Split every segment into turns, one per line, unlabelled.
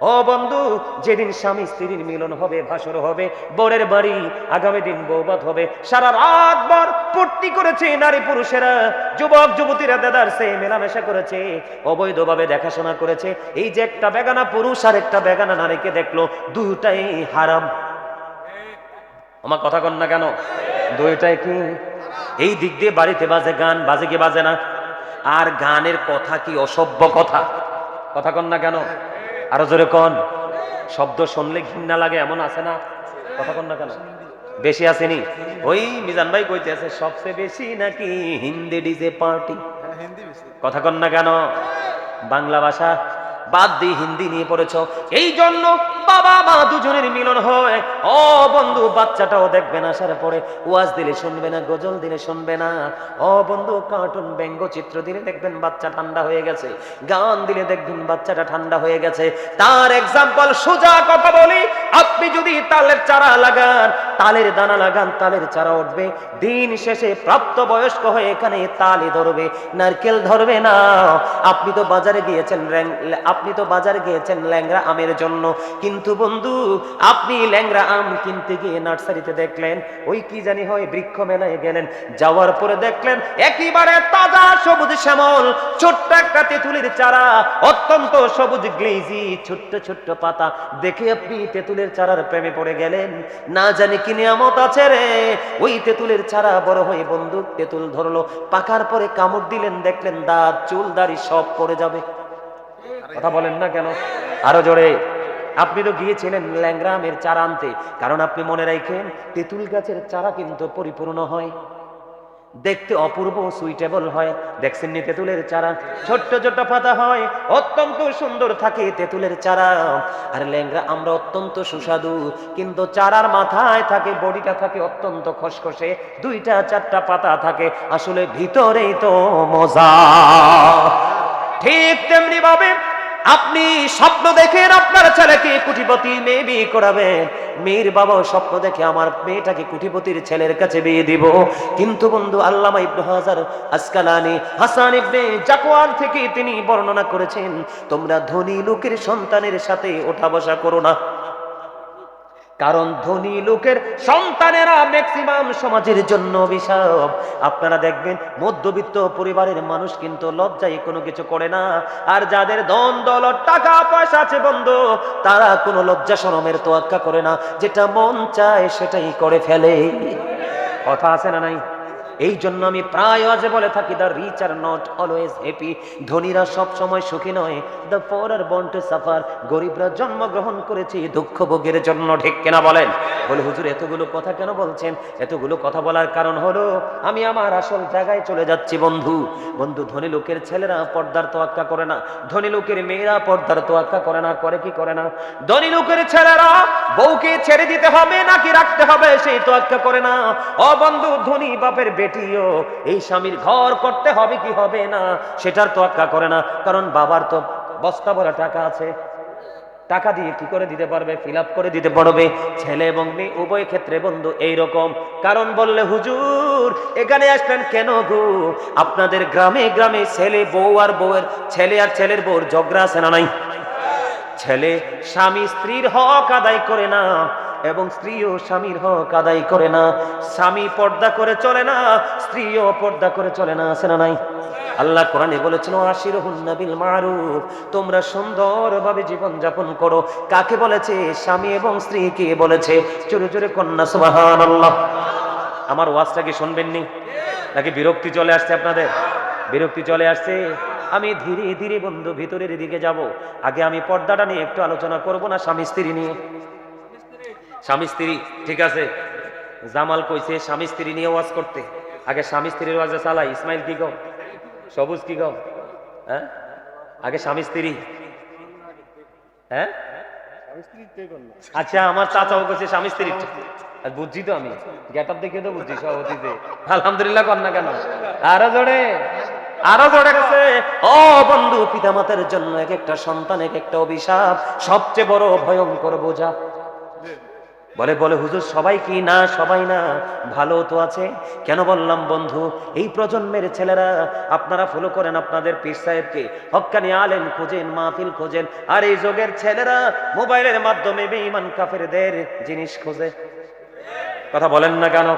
ও বন্ধু, যেদিন স্বামী স্ত্রীর মিলন হবে, ভাসর হবে, বরের বাড়ি, আগামী দিন বৌবাত হবে, সারা রাত ভর ফুর্তি করেছে নারী পুরুষেরা, যুবক যুবতীরা দেদারসে মেলামেশা করেছে, অবৈধভাবে দেখাশোনা করেছে। এই যে একটা বেগানা পুরুষ আর একটা বেগানা নারীকে দেখলো, দুটাই হারাম। আমার কথা কন না কেন? দুইটাই কি? এই দিক দিয়ে বাড়িতে বাজে গান, বাজে কি বাজে না? আর গানের কথা কি অসভ্য কথা? কথা কন না কেন? আরো জোরে কন। শব্দ শুনলে ঘৃণা লাগে এমন আছে না? কথা কন না কেন? বেশি আসেনি? ওই মিজান ভাই কইতে আছে সবচেয়ে বেশি নাকি হিন্দি ডিজে পার্টি। কথা কন না কেন? বাংলা ভাষা বাদ দিয়ে হিন্দি নিয়ে পড়েছ। এই জন্য বাবা মা দুজনের মিলন হয়। ও বন্ধু, বাচ্চাটাও দেখবেন আসার পরে ওয়াজ দিলে শুনবে না, গজল দিলে শুনবে না। ও বন্ধু, কার্টুন ব্যঙ্গচিত্র দিলে দেখবেন বাচ্চা ঠান্ডা হয়ে গেছে, গান দিলে দেখবেন বাচ্চাটা ঠান্ডা হয়ে গেছে। তার এক্সাম্পল সোজা কথা বলি, আপনি যদি তালের চারা লাগান, তালের দানা লাগান, তালের চারা উঠবে। দিন শেষে প্রাপ্ত বয়স্ক হয়ে এখানে তালে ধরবে, নারকেল ধরবে না। আপনি তো বাজারে গিয়েছেন ল্যাংড়া আমের জন্য, কিন্তু বন্ধু আপনি ল্যাংড়া আম কিনতে গিয়ে নার্সারিতে দেখলেন ওই কি জানি হয় বৃক্ষ মেলায় গেলেন, যাওয়ার পরে দেখলেন একেবারে তাজা সবুজ শ্যামল ছোট্ট একটা তেঁতুলের চারা, অত্যন্ত সবুজ গ্লেজি, ছোট্ট ছোট্ট পাতা দেখে আপনি তেঁতুলের চারার প্রেমে পড়ে গেলেন। না জানি কি নিয়ামত আছে রে, ওই তেঁতুলের চারা বড় হয়ে বন্ধু তেঁতুল ধরলো, পাকার পরে কামড় দিলেন, দেখলেন দাঁত চুল দাড়ি সব পড়ে যাবে। কথা বলেন না কেন? আরো জোরে। আপনি তো গিয়েছিলেন ল্যাংড়া আমের চারা আনতে, কারণ আপনি মনে রাখেন তেঁতুল গাছের চারা কিন্তু পরিপূর্ণ হয়, দেখতে অপূর্ব সুইটেবল হয়। দেখছেন নি তেঁতুলের চারা? ছোট্ট ছোট্ট পাতা হয়, অত্যন্ত সুন্দর থাকে তেঁতুলের চারা। আর ল্যাংড়া আমরা অত্যন্ত সুস্বাদু, কিন্তু চারার মাথায় থাকে, বডিটা থাকে অত্যন্ত খসখসে, দুইটা চারটা পাতা থাকে, আসলে ভিতরেই তো মজা। ঠিক তেমনি ভাবে আপনি স্বপ্ন দেখেন আপনার ছেলেকে কোটিপতি মেয়ে বিয়ে করাবেন, মেয়ের বাবা স্বপ্ন দেখে আমার মেয়েটাকে কোটিপতির ছেলের কাছে বিয়ে দিব। কিন্তু বন্ধু আল্লামা ইবনে হাজার আসকালানি হাসান ইবনে জাকওয়ান থেকে তিনি বর্ণনা করেছেন, তোমরা ধনী লোকের সন্তানের সাথে ওঠা বসা করো না, কারণ ধনী লোকের সন্তানেরা ম্যাক্সিমাম সমাজের জন্য অভিশাপ। আপনারা দেখবেন মধ্যবিত্ত পরিবারের মানুষ কিন্তু লজ্জায় কোনো কিছু করে না, আর যাদের ধন দৌলত টাকা পয়সা আছে বন্ধু, তারা কোনো লজ্জা শরমের তোয়াক্কা করে না, যেটা মন চায় সেটাই করে ফেলে। কথা আছে না নাই? এই জন্য আমি প্রায় আজ বলে থাকি, the rich are not always happy. ধনীরা সব সময় সুখী নয়, the poor are born to suffer. গরিবরা জন্মগ্রহণ করেছে দুঃখ ভোগের জন্য। ঠিক কেনা বলেন? বলে হুজুর এতগুলো কথা কেন বলছেন? এতগুলো কথা বলার কারণ হলো আমি আমার আসল জায়গায় চলে যাচ্ছি। বন্ধু বন্ধু ধনী লোকের ছেলেরা পর্দার তোয়াক্কা করে না, ধনী লোকের মেয়েরা পর্দার তোয়াক্কা করে না। করে কি করে না? ধনী লোকের ছেলেরা বউকে ছেড়ে দিতে হবে নাকি রাখতে হবে সেই তোয়াক্কা করে না। ও বন্ধু, ধনী বাপের বেটিও এই স্বামীর ঘর করতে হবে কি হবে না সেটার তোয়াক্কা করে না, কারণ বাবার তো বস্তা ভরা টাকা আছে, টাকা দিয়ে কি করে দিতে পারবে? ফিল আপ করে দিতে পারবে। ছেলে এবং মেয়ে উভয় ক্ষেত্রে বন্ধু এইরকম। কারণ বললে হুজুর এখানে আসলেন কেন গো? আপনাদের গ্রামে গ্রামে ছেলে বউ আর বউয়ের ছেলে আর ছেলের বউর ঝগড়া আছে না নাই? ছেলে স্বামী স্ত্রীর হক আদায় করে না, এবং স্ত্রীও স্বামীর হক আদায় করে না। স্বামী পর্দা করে চলে না, স্ত্রীও পর্দা করে চলে না, আছে না নাই? আল্লাহ কোরআনে বলেছেন আশিরুহুন্না বিল মারুফ, তোমরা সুন্দরভাবে জীবন যাপন করো। কাকে বলেছে? স্বামী এবং স্ত্রীকে বলেছে। জোরে জোরে কন্যা সুবহানাল্লাহ। আমার ওয়াজটা কি শুনবেননি নাকি বিরক্তি চলে আসছে আপনাদের? বিরক্তি চলে আসছে? আমি ধীরে ধীরে বন্ধু ভিতরের দিকে যাব। আগে আমি পর্দাটা নিয়ে একটু আলোচনা করব না স্বামী স্ত্রী নিয়ে? স্বামী স্ত্রী ঠিক আছে, জামাল কইছে স্বামী স্ত্রী নিয়ে ওয়াজ করতে। আগে স্বামী স্ত্রীর ওয়াজে চালাই। ইসমাইল কি কও? সবুজ কি কও? হ্যাঁ, আগে স্বামী স্ত্রী। হ্যাঁ আচ্ছা, আমার চাচাও কইছে স্বামী স্ত্রী। বুঝছি তো, আমি গেটআপ দেখে তো বুঝছি সভাপতিতে। আলহামদুলিল্লাহ কর না কেন? আরো জোরে, আরো জোরে গেছে। ও বন্ধু, পিতামাতার জন্য এক একটা সন্তান এক একটা অভিশাপ, সবচেয়ে বড় ভয়ঙ্কর বোঝা। বলে বলে হুজুর সবাই কি? না, সবাই না, ভালো তো আছে। কেন বললাম বন্ধু, এই প্রজন্মের ছেলেরা আপনারা ফলো করেন আপনাদের পীর সাহেবকে, হক্কানি আলেম খোঁজেন, মাহফিল খোঁজেন, আর এই যুগের ছেলেরা মোবাইলের মাধ্যমে বেঈমান কাফেরদের জিনিস খোঁজে। কথা বলেন না কেন?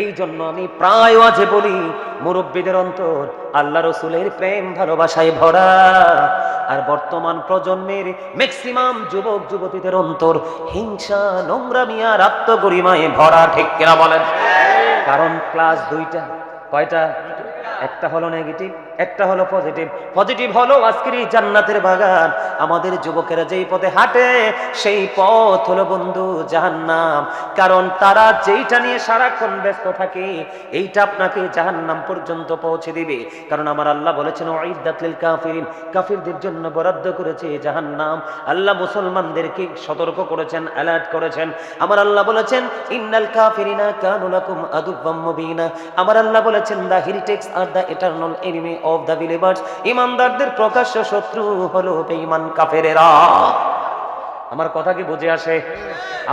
এই জন্য আমি প্রায় ওয়াজে বলি, মুরব্বীদের অন্তর আল্লাহ রসুলের প্রেম ভালোবাসায় ভরা, আর বর্তমান প্রজন্মের ম্যাক্সিমাম যুবক যুবতীদের অন্তর হিংসা, নোংরামি আর আত্মগরিমায় ভরা। ঠিক কিনা বলেন? কারণ ক্লাস দুইটা, কয়টা? একটা হলো নেগেটিভ, একটা হলো পজিটিভ। পজিটিভ হলো আজকের এই জান্নাতের বাগান, আমাদের যুবকেরা যেই পথে হাঁটে সেই পথ হলো বন্ধু জাহান্নাম। কারণ তারা যেইটা নিয়ে সারাক্ষণ ব্যস্ত থাকে এইটা আপনাকে জাহান্নাম পর্যন্ত পৌঁছে দিবে। কারণ আমার আল্লাহ বলেছেন উইদ্দাত লিল কাফিরিন, কাফিরদের জন্য বরাদ্দ করেছে জাহান্নাম। আল্লাহ মুসলমানদেরকে সতর্ক করেছেন, অ্যালার্ট করেছেন। আমার আল্লাহ বলেছেন ইন্নাল কাফিরিনা কানু লাকুম আদুওয়াম মুবিনা। আমার আল্লাহ বলেছেন the heretics are the eternal enemy of the believers. ঈমানদারদের প্রকাশ্য শত্রু হলো বেঈমান কাফেরেরা। আমার কথা কি বুঝে আসে?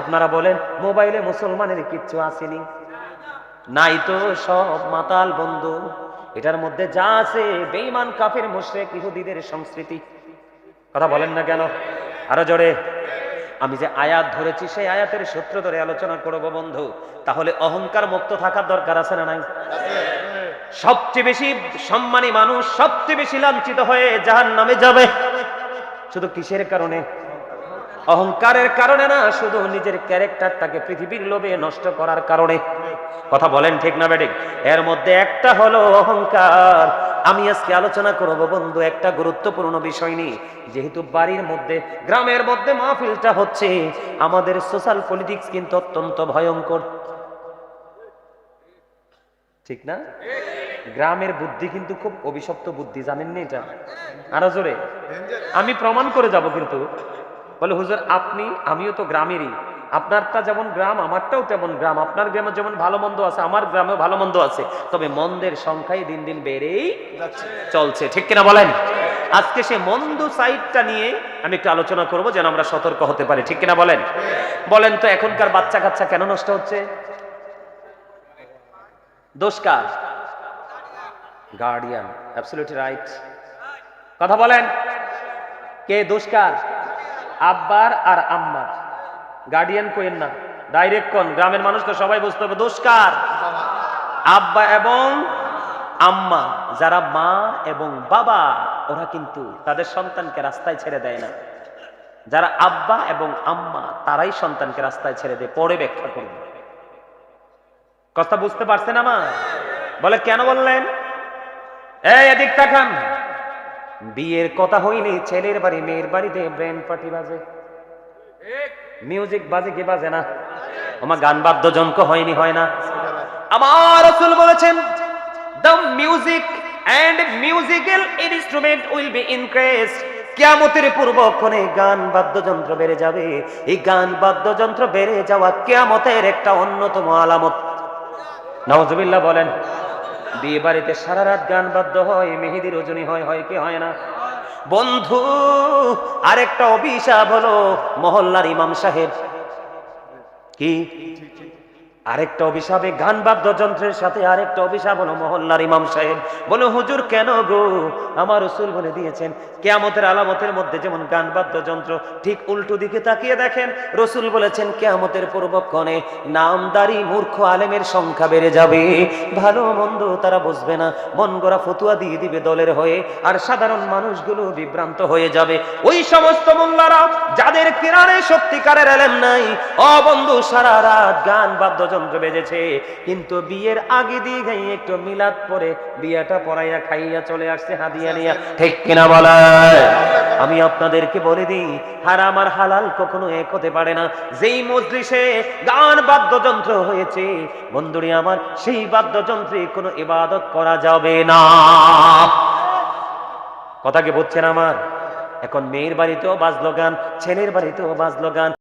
আপনারা বলেন মোবাইলে মুসলমানের কিচ্ছু আসেনি? নাই তো, সব মাতাল বন্ধু। এটার মধ্যে যা আছে বেঈমান কাফের মুশরিক ইহুদিদের সংস্কৃতি। কথা বলেন না কেন? আরো জোরে। আমি যে আয়াত ধরেছি সেই আয়াতের সূত্র ধরে আলোচনা করব বন্ধু। তাহলে অহংকার মুক্ত থাকার দরকার আছে না নাই? সবচেয়ে বেশি সম্মানী মানুষ সবচেয়ে বেশি লাঞ্ছিত হয়ে জাহান্নামে যাবে শুধু কিসের কারণে? অহংকারের কারণে না, শুধু নিজের ক্যারেক্টারটাকে পৃথিবীর লোভে নষ্ট করার কারণে। কথা বলেন ঠিক না বেঠিক? এর মধ্যে একটা হলো অহংকার। আমি আজকে আলোচনা করব বন্ধু একটা গুরুত্বপূর্ণ বিষয় নিয়ে। যেহেতু বাড়ির মধ্যে, গ্রামের মধ্যে মাহফিলটা হচ্ছে, আমাদের সোশ্যাল পলিটিক্স কিন্তু অত্যন্ত ভয়ঙ্কর, ঠিক না? গ্রামের বুদ্ধি কিন্তু খুব অভিশপ্ত বুদ্ধি, জানেননি এটা? আরো জোরে। আমি প্রমাণ করে যাব কিন্তু। বলে হুজুর আপনি, আমিও তো গ্রামেরই, আপনারটা যেমন গ্রাম আমারটাও তেমন গ্রাম, আপনার গ্রামে যেমন ভালো মন্দ আছে আমার গ্রামেও ভালো মন্দ আছে, তবে মন্দের সংখ্যাই দিন দিন বেড়েই চলছে। ঠিক কিনা বলেন? আজকে সে মন্দ সাইডটা নিয়ে আমি একটু আলোচনা করব যেন আমরা সতর্ক হতে পারি। ঠিক কিনা বলেন? বলেন তো এখনকার বাচ্চা কাচ্চা কেন নষ্ট হচ্ছে? দোষ কার? গার্ডিয়ান। Absolutely right. কথা বলেন, কে দোষ কার? আব্বার আর আম্মার। গার্ডিয়ান কোয়েন না, ডাইরেক্ট কোন। গ্রামের মানুষ তো সবাই বুঝতে হবে দোষ কার? আব্বা এবং আম্মা। যারা মা এবং বাবা ওরা কিন্তু তাদের সন্তানকে রাস্তায় ছেড়ে দেয় না। যারা আব্বা এবং আম্মা তারাই সন্তানকে রাস্তায় ছেড়ে দেয়। পরে ব্যাখ্যা করব। কথা বুঝতে পারছেন আমার? বলে কেন বললেন? এই এদিক তাকান। বিয়ের কথা হইলে ছেলের বাড়ি মেয়ের বাড়িতে ব্রেন পার্টি বাজে, মিউজিক বাজে কি বাজে না? আমার গান বাদ্যযন্ত্র হয়নি, হয় না? আমার রাসূল বলেছেন the music and musical instrument will be increased. কিয়ামতের পূর্বক্ষণে গান বাদ্যযন্ত্র বেড়ে যাবে। এই গান বাদ্যযন্ত্র বেড়ে যাওয়া কিয়ামতের একটা অন্যতম আলামত। নাউজুবিল্লাহ বলেন। বিয়ে বাড়িতে সারা রাত গান বাদ্য হয়, মেহেদি রজনী হয়, হয় কি হয় না? বন্ধু আরেকটা অভিশাপ হলো মহল্লার ইমাম সাহেব। কি? আরেকটা অভিশাপে গান বাদ্যযন্ত্রের সাথে আরেকটা অভিশাপ হলো মহল্লার ইমাম সাহেব। বলে হুজুর কেন গো? আমার রাসূল বলে দিয়েছেন কিয়ামতের আলামতের মধ্যে যেমন গান বাদ্যযন্ত্র, ঠিক উল্টো দিকে তাকিয়ে দেখেন রাসূল বলেছেন কিয়ামতের পূর্বক্ষণে নামদারি মূর্খ আলেমের সংখ্যা বেড়ে যাবে। ভালো মন্দ তারা বুঝবে না, মন গড়া ফতুয়া দিয়ে দিবে দলের হয়ে, আর সাধারণ মানুষগুলো বিভ্রান্ত হয়ে যাবে। ওই সমস্ত মোল্লারা যাদের কিরানে সত্যিকারের ইলম নাই, ও বন্ধু সারা রাত গান বাদ্যযন্ত্র বেজেছে, কিন্তু বিয়ের আগে দিয়ে গাই একটু মিলাদ পরে বিয়েটা পড়াইয়া খাইয়া চলে আসছে হাদিয়া নিয়া। ঠিক কিনা বলে? আমি আপনাদেরকে বলে দিই হারাম আর হালাল কখনো এক হতে পারে না। যেই মজলিসে গান বাদ্যযন্ত্র হয়েছে বন্ধুরি আমার, সেই বাদ্যযন্ত্রে কোনো ইবাদত করা যাবে না। কথা কি বুঝছেন আমার? এখন মেয়ের বাড়িতেও বাজলো গান, ছেলের বাড়িতেও বাজলো গান।